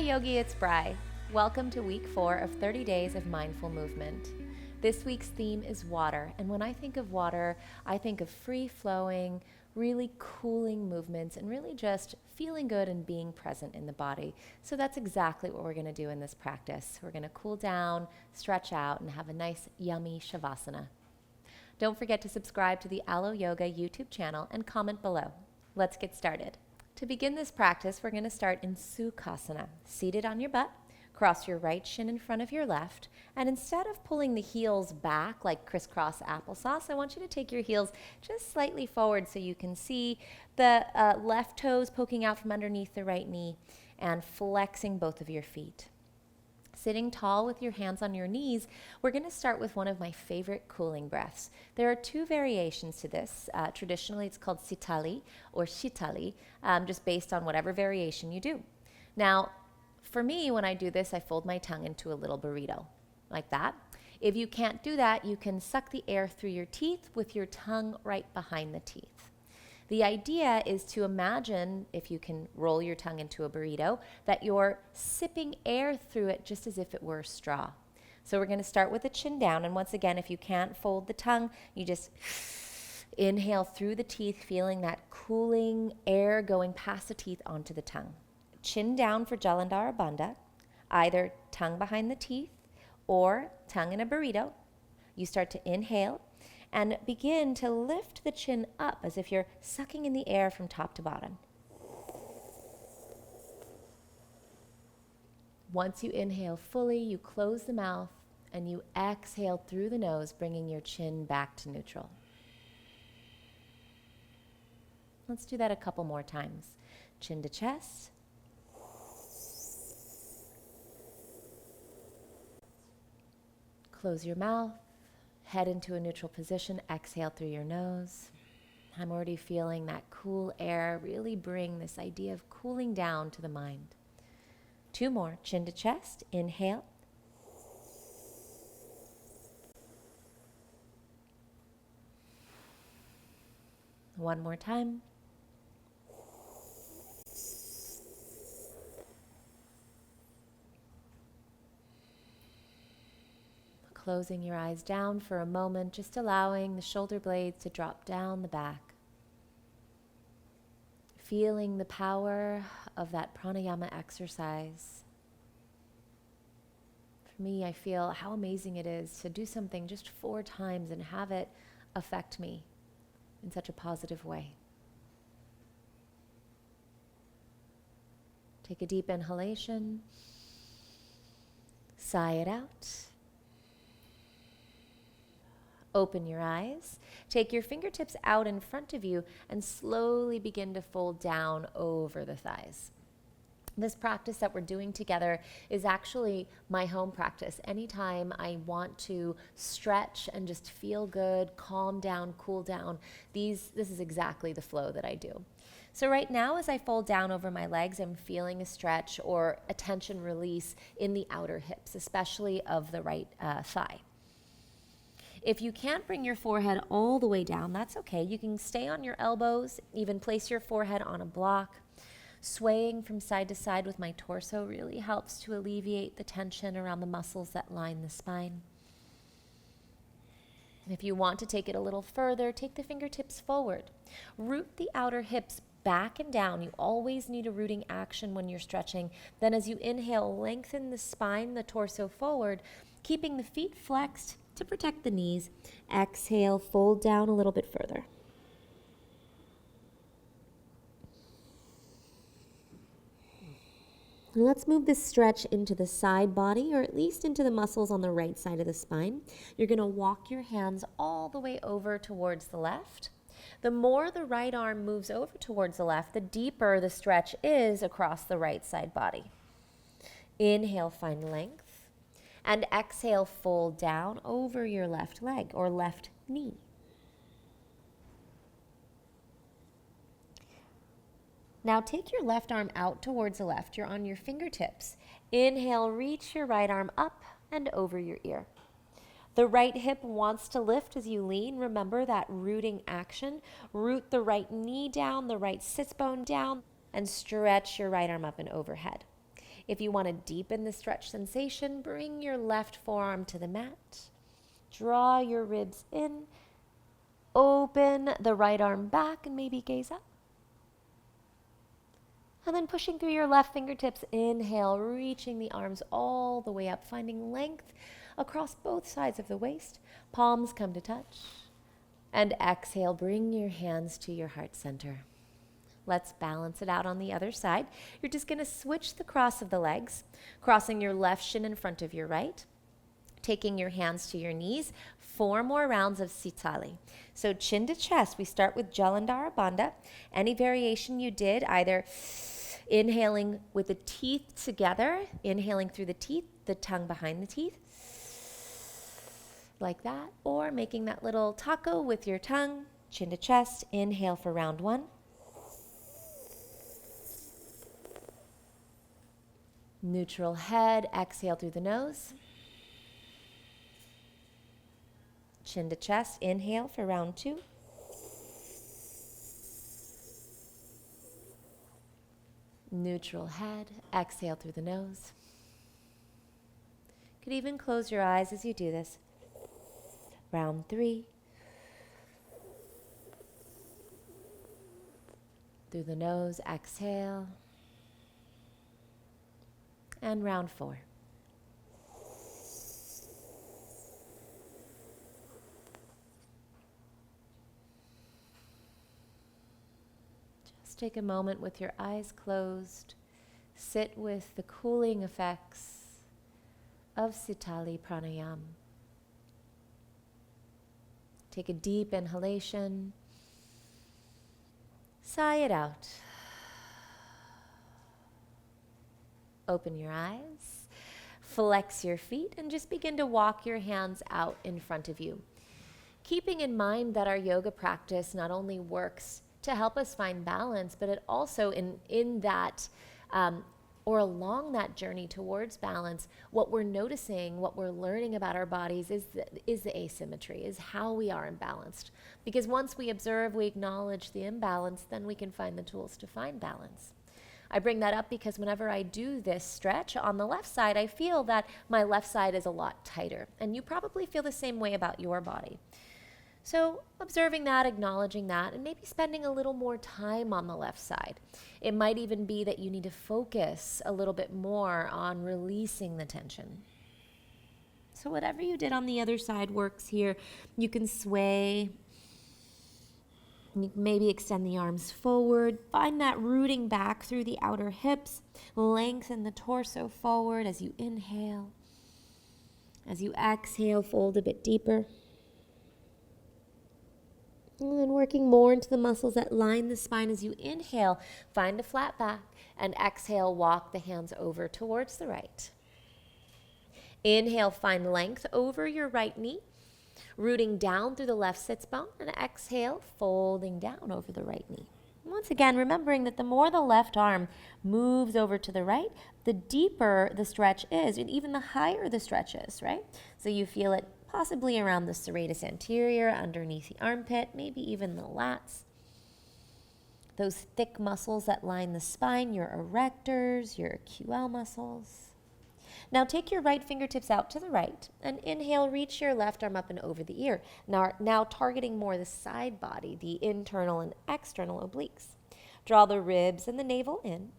Yogi, it's Bri. Welcome to week 4 of 30 days of mindful movement. This week's theme is water, and when I think of water, I think of free-flowing, really cooling movements and really just feeling good and being present in the body. So that's exactly what we're going to do in this practice. We're going to cool down, stretch out, and have a nice, yummy shavasana. Don't forget to subscribe to the Alo Yoga YouTube channel and comment below. Let's get started. To begin this practice, we're going to start in Sukhasana, seated on your butt. Cross your right shin in front of your left, and instead of pulling the heels back like crisscross applesauce, I want you to take your heels just slightly forward so you can see the left toes poking out from underneath the right knee and flexing both of your feet. Sitting tall with your hands on your knees, we're going to start with one of my favorite cooling breaths. There are 2 variations to this. Traditionally, it's called sitali or shitali, just based on whatever variation you do. Now, for me, when I do this, I fold my tongue into a little burrito, like that. If you can't do that, you can suck the air through your teeth with your tongue right behind the teeth. The idea is to imagine, if you can roll your tongue into a burrito, that you're sipping air through it just as if it were a straw. So we're going to start with the chin down, and once again, if you can't fold the tongue, you just inhale through the teeth, feeling that cooling air going past the teeth onto the tongue. Chin down for Jalandhara Bandha, either tongue behind the teeth or tongue in a burrito. You start to inhale and begin to lift the chin up as if you're sucking in the air from top to bottom. Once you inhale fully, you close the mouth and you exhale through the nose, bringing your chin back to neutral. Let's do that a couple more times. Chin to chest. Close your mouth, head into a neutral position, exhale through your nose. I'm already feeling that cool air really bring this idea of cooling down to the mind. 2 more, chin to chest, inhale. One more time. Closing your eyes down for a moment, just allowing the shoulder blades to drop down the back. Feeling the power of that pranayama exercise. For me, I feel how amazing it is to do something just 4 times and have it affect me in such a positive way. Take a deep inhalation. Sigh it out. Open your eyes. Take your fingertips out in front of you and slowly begin to fold down over the thighs. This practice that we're doing together is actually my home practice. Anytime I want to stretch and just feel good, calm down, cool down, this is exactly the flow that I do. So right now, as I fold down over my legs, I'm feeling a stretch or a tension release in the outer hips, especially of the right thigh. If you can't bring your forehead all the way down, that's okay. You can stay on your elbows, even place your forehead on a block. Swaying from side to side with my torso really helps to alleviate the tension around the muscles that line the spine. If you want to take it a little further, take the fingertips forward. Root the outer hips back and down. You always need a rooting action when you're stretching. Then as you inhale, lengthen the spine, the torso forward, keeping the feet flexed to protect the knees. Exhale, fold down a little bit further. Let's move this stretch into the side body, or at least into the muscles on the right side of the spine. You're going to walk your hands all the way over towards the left. The more the right arm moves over towards the left, the deeper the stretch is across the right side body. Inhale, find length. And exhale, fold down over your left leg or left knee. Now take your left arm out towards the left. You're on your fingertips. Inhale, reach your right arm up and over your ear. The right hip wants to lift as you lean. Remember that rooting action. Root the right knee down, the right sits bone down, and stretch your right arm up and overhead. If you want to deepen the stretch sensation, bring your left forearm to the mat. Draw your ribs in. Open the right arm back and maybe gaze up. And then pushing through your left fingertips, inhale, reaching the arms all the way up, finding length across both sides of the waist. Palms come to touch. And exhale, bring your hands to your heart center. Let's balance it out on the other side. You're just going to switch the cross of the legs, crossing your left shin in front of your right, taking your hands to your knees. 4 more rounds of Sitali. So chin to chest, we start with Jalandhara Bandha. Any variation you did, either inhaling with the teeth together, inhaling through the teeth, the tongue behind the teeth, like that, or making that little taco with your tongue, chin to chest. Inhale for round 1. Neutral head, exhale through the nose. Chin to chest, inhale for round 2. Neutral head, exhale through the nose. Could even close your eyes as you do this. Round 3. Through the nose, exhale. And round 4. Just take a moment with your eyes closed. Sit with the cooling effects of Sitali Pranayam. Take a deep inhalation. Sigh it out. Open your eyes. Flex your feet and just begin to walk your hands out in front of you. Keeping in mind that our yoga practice not only works to help us find balance, but it also in that or along that journey towards balance, what we're noticing, what we're learning about our bodies is the asymmetry, is how we are imbalanced. Because once we observe, we acknowledge the imbalance, then we can find the tools to find balance. I bring that up because whenever I do this stretch on the left side, I feel that my left side is a lot tighter. And you probably feel the same way about your body. So observing that, acknowledging that, and maybe spending a little more time on the left side. It might even be that you need to focus a little bit more on releasing the tension. So whatever you did on the other side works here. You can sway. You can maybe extend the arms forward. Find that rooting back through the outer hips. Lengthen the torso forward as you inhale. As you exhale, fold a bit deeper. And then working more into the muscles that line the spine as you inhale. Find a flat back and exhale, walk the hands over towards the right. Inhale, find length over your right knee, rooting down through the left sits bone, and exhale, folding down over the right knee. Once again, remembering that the more the left arm moves over to the right, the deeper the stretch is, and even the higher the stretch is, right? So you feel it possibly around the serratus anterior, underneath the armpit, maybe even the lats. Those thick muscles that line the spine, your erectors, your QL muscles. Now take your right fingertips out to the right and inhale, reach your left arm up and over the ear. Now targeting more the side body, the internal and external obliques. Draw the ribs and the navel in.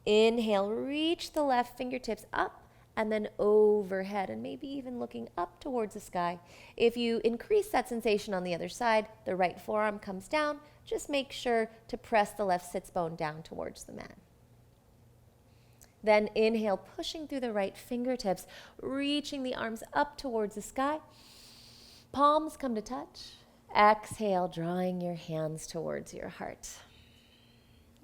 Inhale, reach the left fingertips up and then overhead, and maybe even looking up towards the sky. If you increase that sensation on the other side, the right forearm comes down. Just make sure to press the left sits bone down towards the mat. Then inhale, pushing through the right fingertips, reaching the arms up towards the sky. Palms come to touch. Exhale, drawing your hands towards your heart.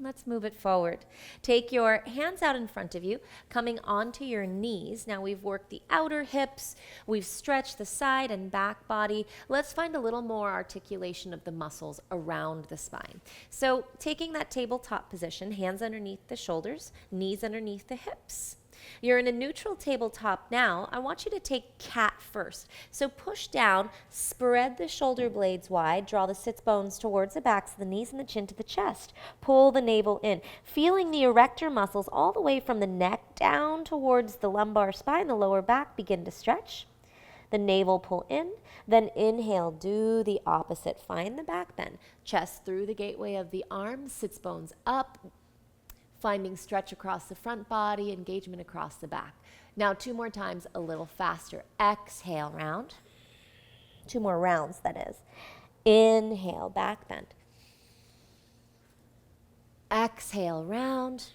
Let's move it forward. Take your hands out in front of you, coming onto your knees. Now we've worked the outer hips, we've stretched the side and back body. Let's find a little more articulation of the muscles around the spine. So taking that tabletop position, hands underneath the shoulders, knees underneath the hips. You're in a neutral tabletop now. I want you to take cat first. So push down, spread the shoulder blades wide, draw the sits bones towards the backs of the knees and the chin to the chest. Pull the navel in, feeling the erector muscles all the way from the neck down towards the lumbar spine, the lower back begin to stretch. The navel pull in, then inhale, do the opposite. Find the back bend, chest through the gateway of the arms, sits bones up, finding stretch across the front body, engagement across the back. Now 2 more times, a little faster. Exhale, round. 2 more rounds, that is. Inhale, back bend. Exhale, round.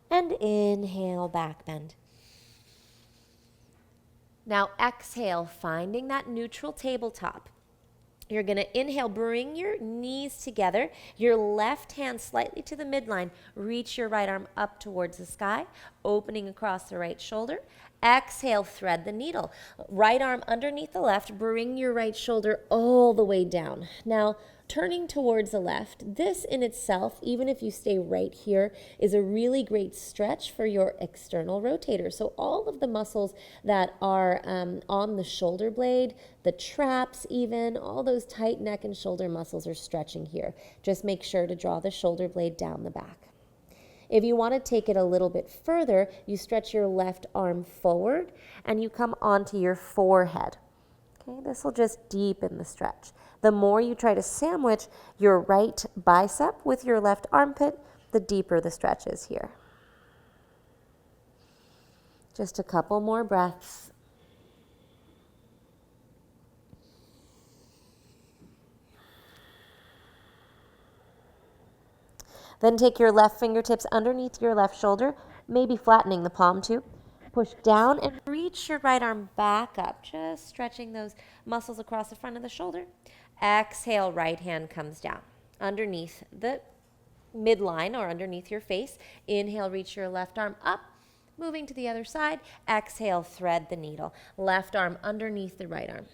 And inhale, back bend. Now exhale, finding that neutral tabletop. You're going to inhale, bring your knees together, your left hand slightly to the midline, reach your right arm up towards the sky, opening across the right shoulder. Exhale, thread the needle. Right arm underneath the left, bring your right shoulder all the way down. Now, turning towards the left, this in itself, even if you stay right here, is a really great stretch for your external rotator. So all of the muscles that are on the shoulder blade, the traps even, all those tight neck and shoulder muscles are stretching here. Just make sure to draw the shoulder blade down the back. If you want to take it a little bit further, you stretch your left arm forward and you come onto your forehead. Okay, this will just deepen the stretch. The more you try to sandwich your right bicep with your left armpit, the deeper the stretch is here. Just a couple more breaths. Then take your left fingertips underneath your left shoulder, maybe flattening the palm too. Push down and reach your right arm back up, just stretching those muscles across the front of the shoulder. Exhale, right hand comes down underneath the midline or underneath your face. Inhale, reach your left arm up, moving to the other side. Exhale, thread the needle. Left arm underneath the right arm.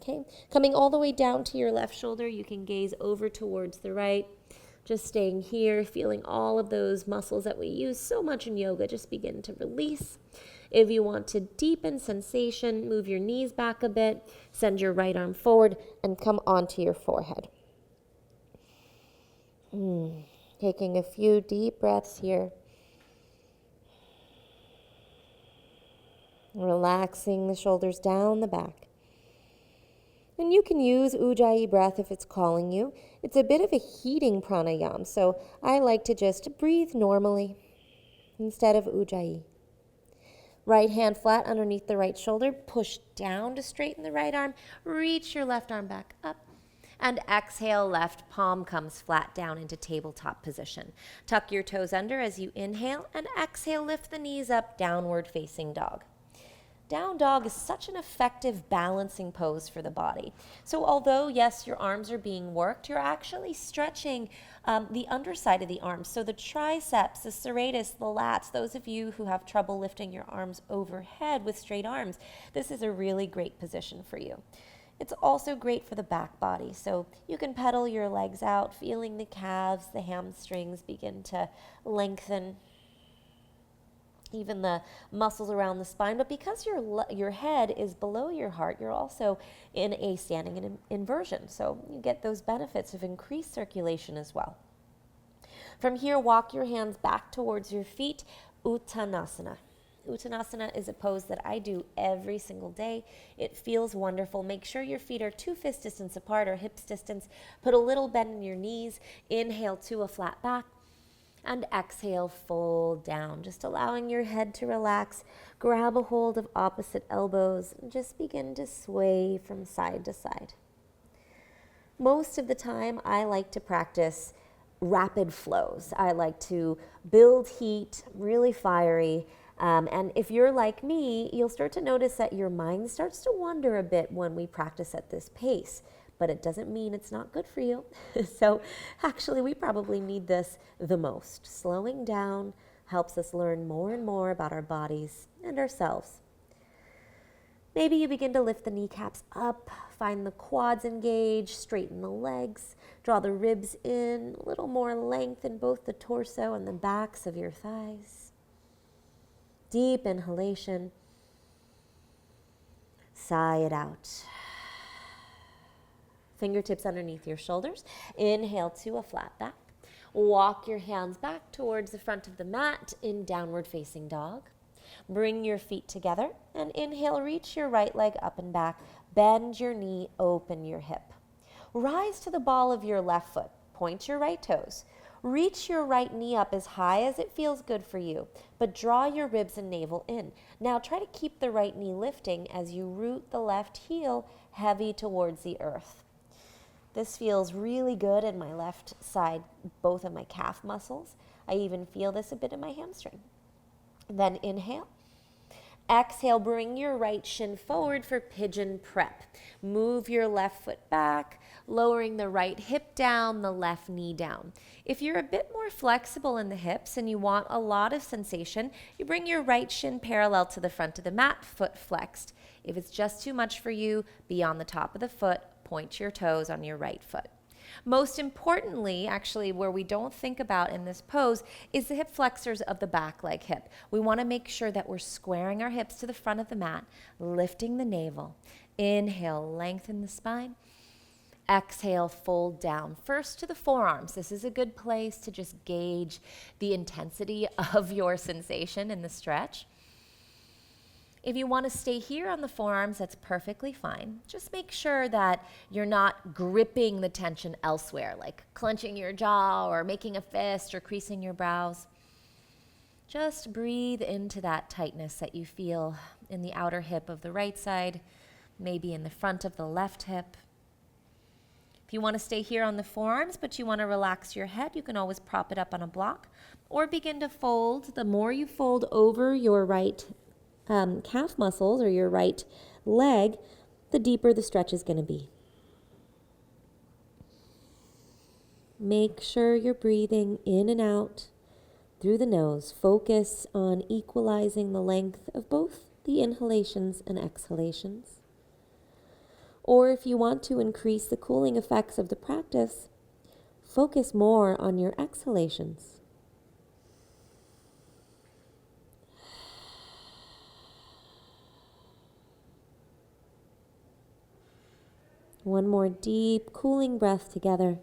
Okay, coming all the way down to your left shoulder, you can gaze over towards the right. Just staying here, feeling all of those muscles that we use so much in yoga, just begin to release. If you want to deepen sensation, move your knees back a bit, send your right arm forward, and come onto your forehead. Taking a few deep breaths here. Relaxing the shoulders down the back. And you can use Ujjayi breath if it's calling you. It's a bit of a heating pranayama, so I like to just breathe normally instead of Ujjayi. Right hand flat underneath the right shoulder. Push down to straighten the right arm. Reach your left arm back up. And exhale, left palm comes flat down into tabletop position. Tuck your toes under as you inhale, and exhale, lift the knees up, downward facing dog. Down dog is such an effective balancing pose for the body. So although, yes, your arms are being worked, you're actually stretching the underside of the arms. So the triceps, the serratus, the lats, those of you who have trouble lifting your arms overhead with straight arms, this is a really great position for you. It's also great for the back body. So you can pedal your legs out, feeling the calves, the hamstrings begin to lengthen, even the muscles around the spine. But because your head is below your heart, you're also in a standing inversion. So you get those benefits of increased circulation as well. From here, walk your hands back towards your feet, Uttanasana. Uttanasana is a pose that I do every single day. It feels wonderful. Make sure your feet are 2 fist distance apart or hips distance. Put a little bend in your knees. Inhale to a flat back. And exhale, fold down, just allowing your head to relax. Grab a hold of opposite elbows and just begin to sway from side to side. Most of the time, I like to practice rapid flows. I like to build heat, really fiery. And if you're like me, you'll start to notice that your mind starts to wander a bit when we practice at this pace. But it doesn't mean it's not good for you. So actually, we probably need this the most. Slowing down helps us learn more and more about our bodies and ourselves. Maybe you begin to lift the kneecaps up, find the quads engaged, straighten the legs, draw the ribs in, a little more length in both the torso and the backs of your thighs. Deep inhalation. Sigh it out. Fingertips underneath your shoulders. Inhale to a flat back. Walk your hands back towards the front of the mat in downward facing dog. Bring your feet together and inhale, reach your right leg up and back. Bend your knee, open your hip. Rise to the ball of your left foot. Point your right toes. Reach your right knee up as high as it feels good for you, but draw your ribs and navel in. Now try to keep the right knee lifting as you root the left heel heavy towards the earth. This feels really good in my left side, both of my calf muscles. I even feel this a bit in my hamstring. Then inhale. Exhale, bring your right shin forward for pigeon prep. Move your left foot back, lowering the right hip down, the left knee down. If you're a bit more flexible in the hips and you want a lot of sensation, you bring your right shin parallel to the front of the mat, foot flexed. If it's just too much for you, be on the top of the foot, point your toes on your right foot. Most importantly, actually, where we don't think about in this pose is the hip flexors of the back leg hip. We want to make sure that we're squaring our hips to the front of the mat, lifting the navel. Inhale, lengthen the spine. Exhale, fold down. First to the forearms. This is a good place to just gauge the intensity of your sensation in the stretch. If you want to stay here on the forearms, that's perfectly fine. Just make sure that you're not gripping the tension elsewhere, like clenching your jaw or making a fist or creasing your brows. Just breathe into that tightness that you feel in the outer hip of the right side, maybe in the front of the left hip. If you want to stay here on the forearms, but you want to relax your head, you can always prop it up on a block or begin to fold. The more you fold over your right calf muscles or your right leg, the deeper the stretch is going to be. Make sure you're breathing in and out through the nose. Focus on equalizing the length of both the inhalations and exhalations. Or if you want to increase the cooling effects of the practice, focus more on your exhalations. One more deep, cooling breath together.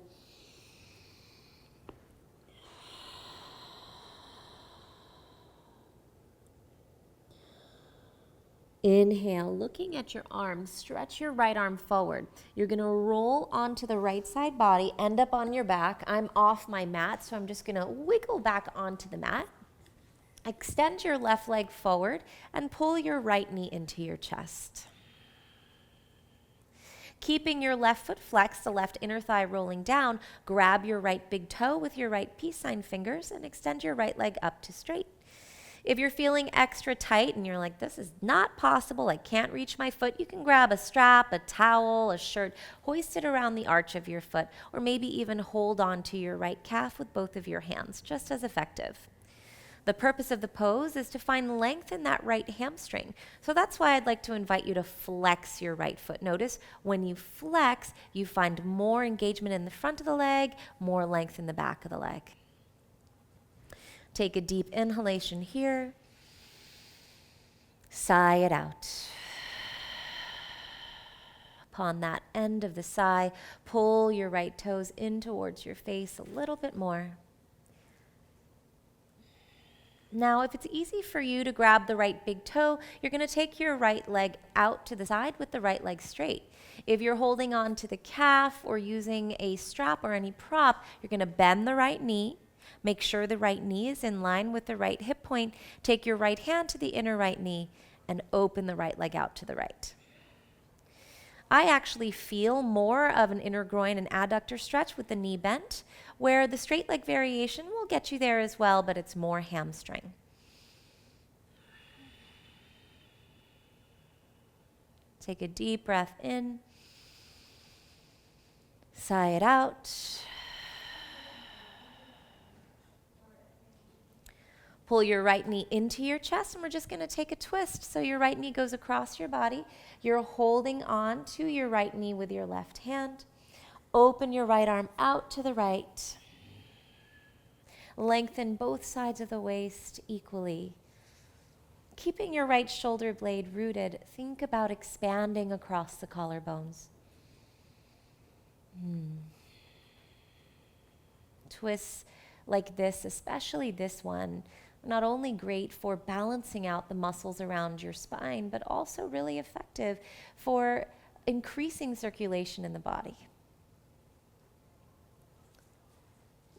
Inhale, looking at your arms, stretch your right arm forward. You're going to roll onto the right side body, end up on your back. I'm off my mat, so I'm just going to wiggle back onto the mat. Extend your left leg forward and pull your right knee into your chest. Keeping your left foot flexed, the left inner thigh rolling down, grab your right big toe with your right peace sign fingers and extend your right leg up to straight. If you're feeling extra tight and you're like, this is not possible, I can't reach my foot, you can grab a strap, a towel, a shirt, hoist it around the arch of your foot, or maybe even hold on to your right calf with both of your hands, just as effective. The purpose of the pose is to find length in that right hamstring. So that's why I'd like to invite you to flex your right foot. Notice when you flex, you find more engagement in the front of the leg, more length in the back of the leg. Take a deep inhalation here. Sigh it out. Upon that end of the sigh, pull your right toes in towards your face a little bit more. Now, if it's easy for you to grab the right big toe, you're going to take your right leg out to the side with the right leg straight. If you're holding on to the calf or using a strap or any prop, you're going to bend the right knee. Make sure the right knee is in line with the right hip point. Take your right hand to the inner right knee and open the right leg out to the right. I actually feel more of an inner groin and adductor stretch with the knee bent, where the straight leg variation will get you there as well, but it's more hamstring. Take a deep breath in. Sigh it out. Pull your right knee into your chest, and we're just going to take a twist. So your right knee goes across your body. You're holding on to your right knee with your left hand. Open your right arm out to the right. Lengthen both sides of the waist equally. Keeping your right shoulder blade rooted, think about expanding across the collarbones. Twists like this, especially this one, are not only great for balancing out the muscles around your spine, but also really effective for increasing circulation in the body.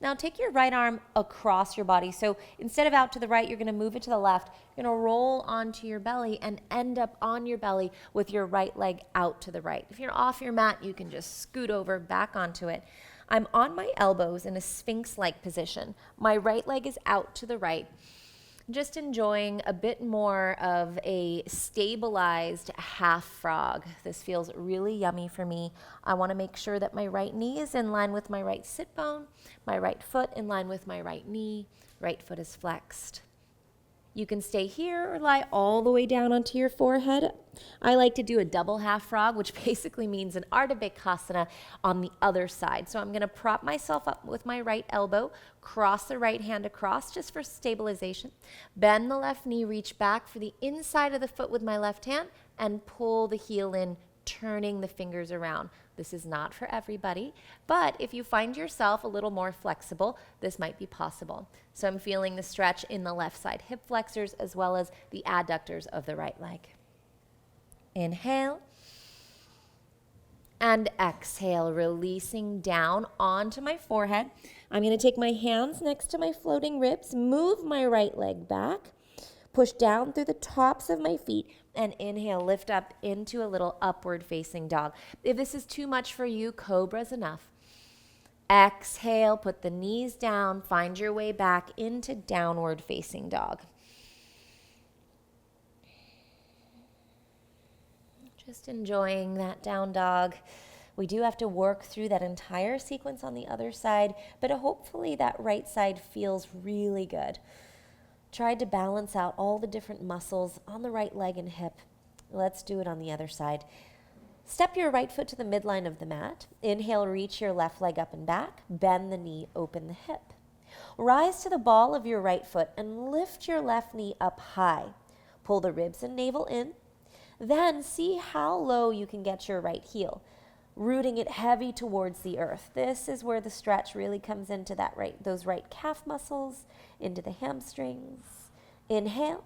Now take your right arm across your body. So instead of out to the right, you're going to move it to the left. You're going to roll onto your belly and end up on your belly with your right leg out to the right. If you're off your mat, you can just scoot over back onto it. I'm on my elbows in a sphinx-like position. My right leg is out to the right. Just enjoying a bit more of a stabilized half frog. This feels really yummy for me. I want to make sure that my right knee is in line with my right sit bone, my right foot in line with my right knee, right foot is flexed. You can stay here or lie all the way down onto your forehead. I like to do a double half frog, which basically means an Ardha Bhekasana on the other side. So I'm going to prop myself up with my right elbow, cross the right hand across just for stabilization. Bend the left knee, reach back for the inside of the foot with my left hand, and pull the heel in, turning the fingers around. This is not for everybody, but if you find yourself a little more flexible, this might be possible. So I'm feeling the stretch in the left side hip flexors as well as the adductors of the right leg. Inhale and exhale, releasing down onto my forehead. I'm going to take my hands next to my floating ribs, move my right leg back, push down through the tops of my feet, and inhale, lift up into a little upward facing dog. If this is too much for you, cobra's enough. Exhale, put the knees down, find your way back into downward facing dog. Just enjoying that down dog. We do have to work through that entire sequence on the other side, but hopefully that right side feels really good. Tried to balance out all the different muscles on the right leg and hip. Let's do it on the other side. Step your right foot to the midline of the mat. Inhale, reach your left leg up and back. Bend the knee, open the hip. Rise to the ball of your right foot and lift your left knee up high. Pull the ribs and navel in. Then see how low you can get your right heel, rooting it heavy towards the earth. This is where the stretch really comes into those right calf muscles, into the hamstrings. Inhale.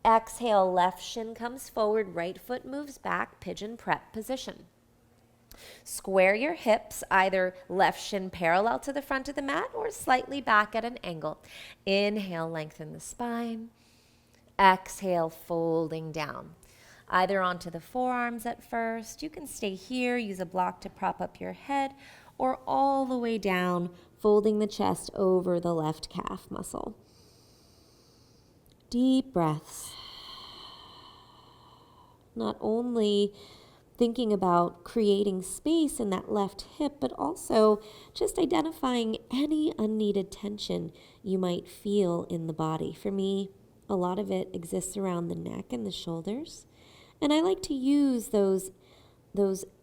Exhale, left shin comes forward, right foot moves back, pigeon prep position. Square your hips, either left shin parallel to the front of the mat or slightly back at an angle. Inhale, lengthen the spine. Exhale, folding down. Either onto the forearms at first. You can stay here, use a block to prop up your head, or all the way down, folding the chest over the left calf muscle. Deep breaths. Not only thinking about creating space in that left hip, but also just identifying any unneeded tension you might feel in the body. For me, a lot of it exists around the neck and the shoulders. And I like to use those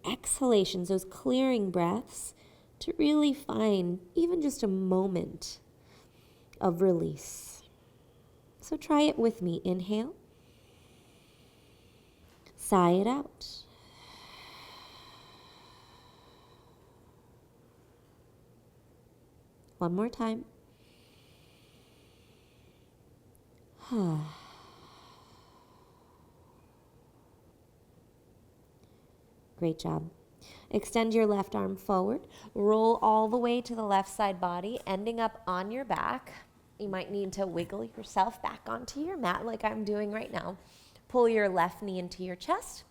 exhalations, those clearing breaths, to really find even just a moment of release. So try it with me. Inhale. Sigh it out. One more time. Great job. Extend your left arm forward. Roll all the way to the left side body, ending up on your back. You might need to wiggle yourself back onto your mat like I'm doing right now. Pull your left knee into your chest.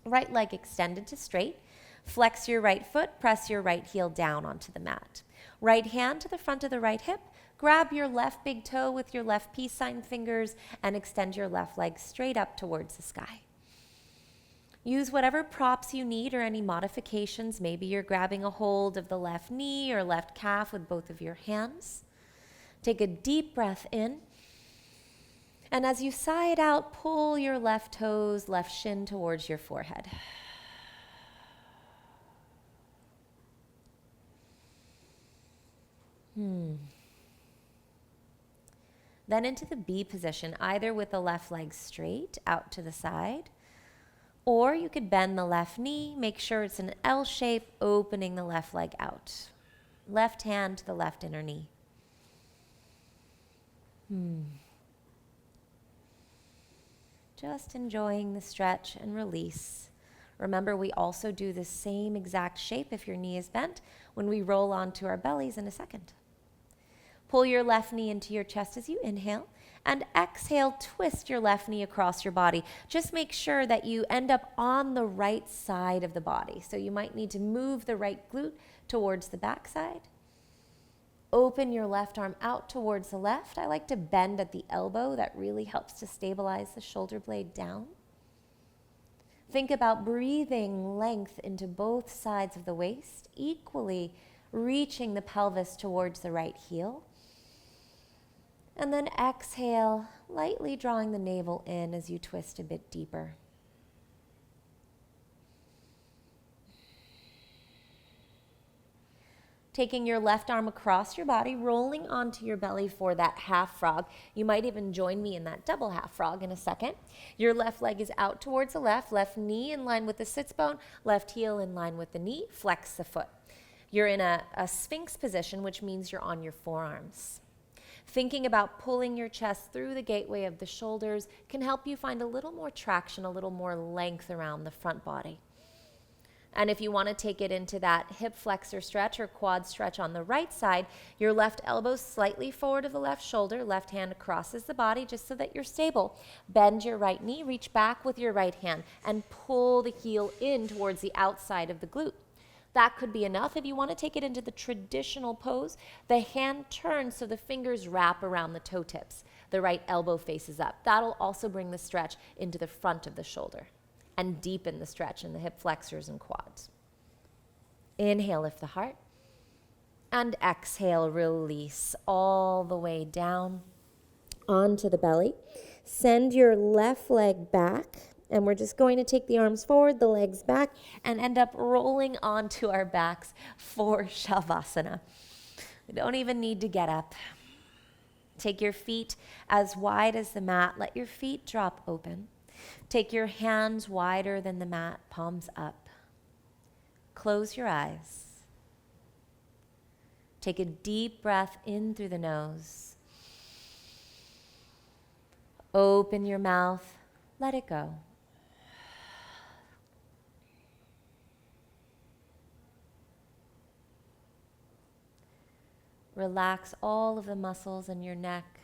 Right leg extended to straight. Flex your right foot. Press your right heel down onto the mat. Right hand to the front of the right hip. Grab your left big toe with your left peace sign fingers and extend your left leg straight up towards the sky. Use whatever props you need or any modifications. Maybe you're grabbing a hold of the left knee or left calf with both of your hands. Take a deep breath in. And as you sigh it out, pull your left toes, left shin towards your forehead. Then into the B position, either with the left leg straight out to the side, or you could bend the left knee, make sure it's an L shape, opening the left leg out. Left hand to the left inner knee. Just enjoying the stretch and release. Remember, we also do the same exact shape if your knee is bent when we roll onto our bellies in a second. Pull your left knee into your chest as you inhale, and exhale, twist your left knee across your body. Just make sure that you end up on the right side of the body. So you might need to move the right glute towards the back side. Open your left arm out towards the left. I like to bend at the elbow. That really helps to stabilize the shoulder blade down. Think about breathing length into both sides of the waist, equally reaching the pelvis towards the right heel. And then exhale, lightly drawing the navel in as you twist a bit deeper. Taking your left arm across your body, rolling onto your belly for that half frog. You might even join me in that double half frog in a second. Your left leg is out towards the left knee in line with the sits bone, left heel in line with the knee, flex the foot. You're in a sphinx position, which means you're on your forearms. Thinking about pulling your chest through the gateway of the shoulders can help you find a little more traction, a little more length around the front body. And if you want to take it into that hip flexor stretch or quad stretch on the right side, your left elbow slightly forward of the left shoulder, left hand crosses the body just so that you're stable. Bend your right knee, reach back with your right hand, and pull the heel in towards the outside of the glute. That could be enough. If you want to take it into the traditional pose, the hand turns so the fingers wrap around the toe tips. The right elbow faces up. That'll also bring the stretch into the front of the shoulder and deepen the stretch in the hip flexors and quads. Inhale, lift the heart. And exhale, release all the way down onto the belly. Send your left leg back. And we're just going to take the arms forward, the legs back, and end up rolling onto our backs for Shavasana. We don't even need to get up. Take your feet as wide as the mat. Let your feet drop open. Take your hands wider than the mat, palms up. Close your eyes. Take a deep breath in through the nose. Open your mouth. Let it go. Relax all of the muscles in your neck,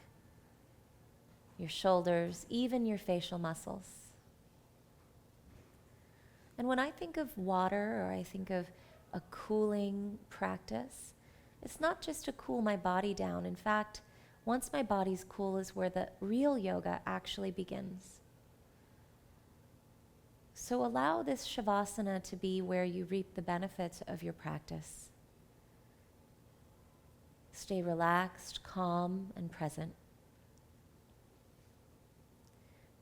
your shoulders, even your facial muscles. And when I think of water, or I think of a cooling practice, it's not just to cool my body down. In fact, once my body's cool is where the real yoga actually begins. So allow this Shavasana to be where you reap the benefits of your practice. Stay relaxed, calm, and present.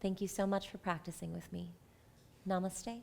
Thank you so much for practicing with me. Namaste.